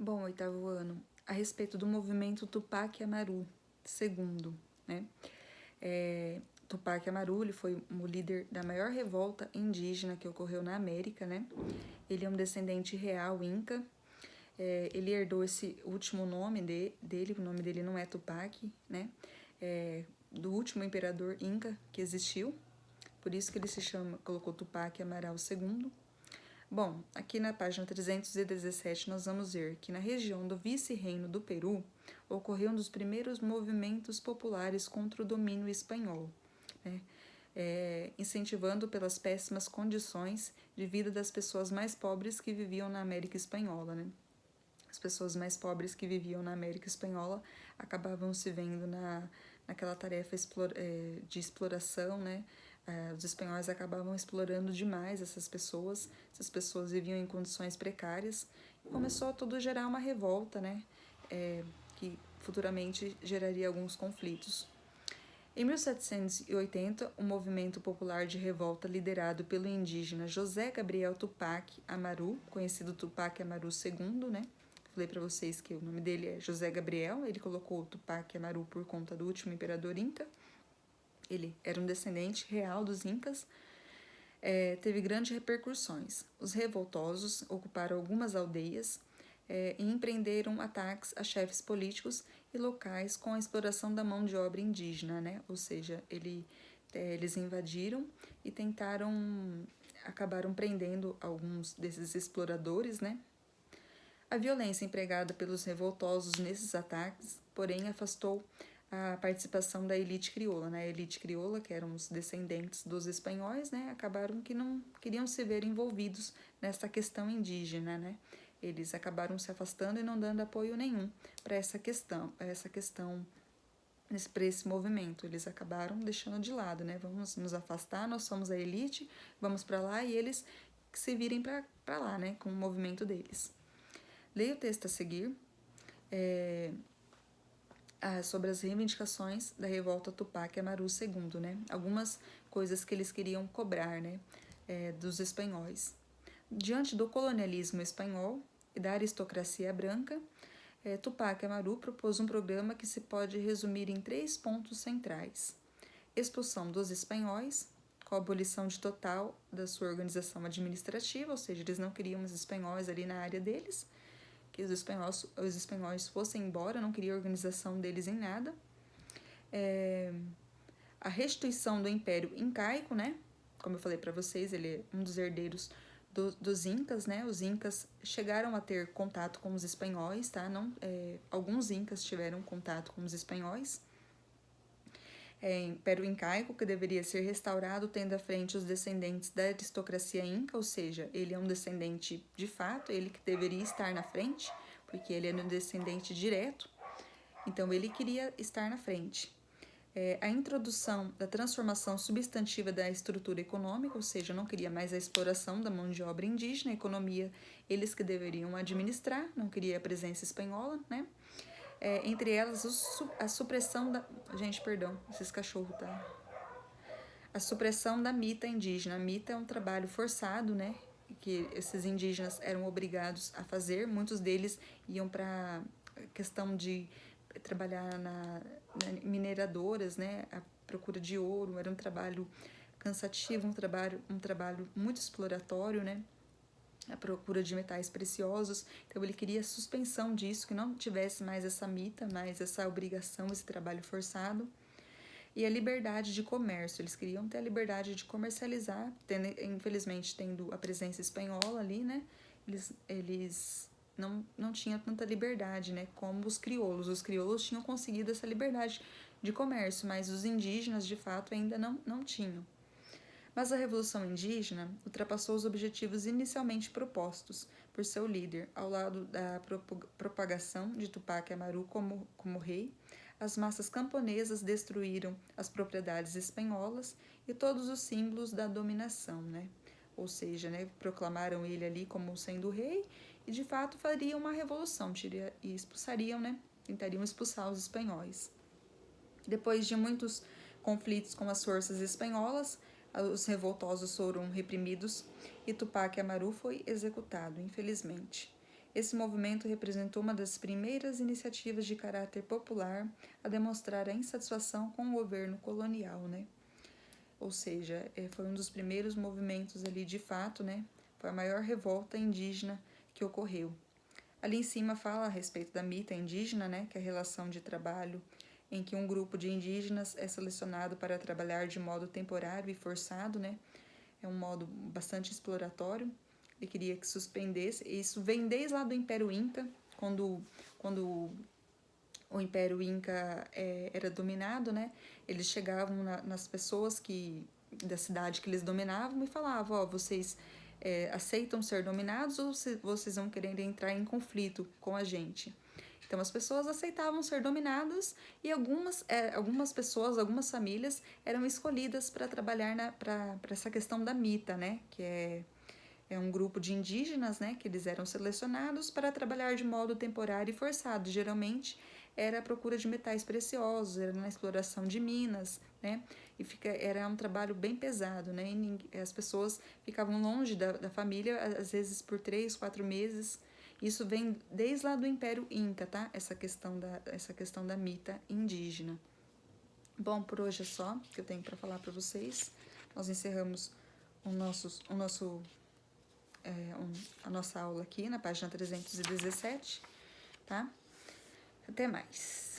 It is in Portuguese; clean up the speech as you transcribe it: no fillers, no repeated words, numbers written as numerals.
Bom, oitavo ano, a respeito do movimento Tupac Amaru II, né? Tupac Amaru, ele foi o líder da maior revolta indígena que ocorreu na América, né? Ele é um descendente real inca. Ele herdou esse último nome dele, o nome dele não é Tupac, né? Do último imperador inca que existiu, por isso que ele colocou Tupac Amaru II. Bom, aqui na página 317 nós vamos ver que na região do vice-reino do Peru ocorreu um dos primeiros movimentos populares contra o domínio espanhol, né? Incentivando pelas péssimas condições de vida das pessoas mais pobres que viviam na América Espanhola, né? As pessoas mais pobres que viviam na América Espanhola acabavam se vendo naquela tarefa de exploração, né? Os espanhóis acabavam explorando demais essas pessoas viviam em condições precárias, e começou a tudo gerar uma revolta, né? Que futuramente geraria alguns conflitos. Em 1780, um movimento popular de revolta liderado pelo indígena José Gabriel Tupac Amaru, conhecido Tupac Amaru II, né? Falei para vocês que o nome dele é José Gabriel, ele colocou Tupac Amaru por conta do último imperador inca. Ele era um descendente real dos incas. Teve grandes repercussões. Os revoltosos ocuparam algumas aldeias e empreenderam ataques a chefes políticos e locais com a exploração da mão de obra indígena, né? Ou seja, eles invadiram e acabaram prendendo alguns desses exploradores, né? A violência empregada pelos revoltosos nesses ataques, porém, afastou a participação da elite crioula, né? A elite crioula, que eram os descendentes dos espanhóis, né? Acabaram que não queriam se ver envolvidos nessa questão indígena, né? Eles acabaram se afastando e não dando apoio nenhum para essa questão, para esse movimento. Eles acabaram deixando de lado, né? Vamos nos afastar, nós somos a elite, vamos para lá e eles que se virem para lá, né? Com o movimento deles. Leia o texto a seguir sobre as reivindicações da revolta Tupac Amaru II, né? Algumas coisas que eles queriam cobrar, né? Dos espanhóis. Diante do colonialismo espanhol e da aristocracia branca, Tupac Amaru propôs um programa que se pode resumir em 3 pontos centrais: expulsão dos espanhóis, com a abolição de total da sua organização administrativa, ou seja, eles não queriam os espanhóis ali na área deles, que os espanhóis fossem embora, não queria a organização deles em nada. A restituição do Império Incaico, né? Como eu falei para vocês, ele é um dos herdeiros dos incas, né? Os incas chegaram a ter contato com os espanhóis, tá? Alguns incas tiveram contato com os espanhóis. Império Incaico, que deveria ser restaurado, tendo à frente os descendentes da aristocracia inca, ou seja, ele é um descendente de fato, ele que deveria estar na frente, porque ele é um descendente direto, então ele queria estar na frente. A introdução da transformação substantiva da estrutura econômica, ou seja, não queria mais a exploração da mão de obra indígena, a economia eles que deveriam administrar, não queria a presença espanhola, né? Entre elas a supressão da... Gente, perdão, esses cachorros, tá? A supressão da mita indígena. A mita é um trabalho forçado, né? Que esses indígenas eram obrigados a fazer. Muitos deles iam para questão de trabalhar na mineradoras, né? A procura de ouro. Era um trabalho cansativo, um trabalho muito exploratório, né? A procura de metais preciosos. Então ele queria a suspensão disso, que não tivesse mais essa mita, mais essa obrigação, esse trabalho forçado. E a liberdade de comércio, eles queriam ter a liberdade de comercializar, infelizmente tendo a presença espanhola ali, né? Eles não tinham tanta liberdade, né? Como os crioulos tinham conseguido essa liberdade de comércio, mas os indígenas, de fato, ainda não tinham. Mas a Revolução Indígena ultrapassou os objetivos inicialmente propostos por seu líder. Ao lado da propagação de Tupac Amaru como rei, as massas camponesas destruíram as propriedades espanholas e todos os símbolos da dominação, né? Ou seja, né, proclamaram ele ali como sendo rei e de fato fariam uma revolução e expulsariam, né? Tentariam expulsar os espanhóis. Depois de muitos conflitos com as forças espanholas, os revoltosos foram reprimidos e Tupac Amaru foi executado, infelizmente. Esse movimento representou uma das primeiras iniciativas de caráter popular a demonstrar a insatisfação com o governo colonial, né? Ou seja, foi um dos primeiros movimentos ali de fato, né? Foi a maior revolta indígena que ocorreu. Ali em cima fala a respeito da mita indígena, né? Que é a relação de trabalho em que um grupo de indígenas é selecionado para trabalhar de modo temporário e forçado, né? É um modo bastante exploratório. Ele queria que suspendesse. Isso vem desde lá do Império Inca, quando o Império Inca era dominado, né? Eles chegavam nas pessoas da cidade que eles dominavam e falavam, ó, vocês aceitam ser dominados ou vocês vão querer entrar em conflito com a gente? Então as pessoas aceitavam ser dominadas e algumas pessoas, algumas famílias eram escolhidas para trabalhar para essa questão da mita, né? Que é um grupo de indígenas, né? Que eles eram selecionados para trabalhar de modo temporário e forçado. Geralmente era a procura de metais preciosos, era na exploração de minas, né? Era um trabalho bem pesado, né? E as pessoas ficavam longe da família, às vezes por 3, 4 meses. Isso vem desde lá do Império Inca, tá? Essa questão da mita indígena. Bom, por hoje é só que eu tenho para falar para vocês. Nós encerramos a nossa aula aqui na página 317, tá? Até mais.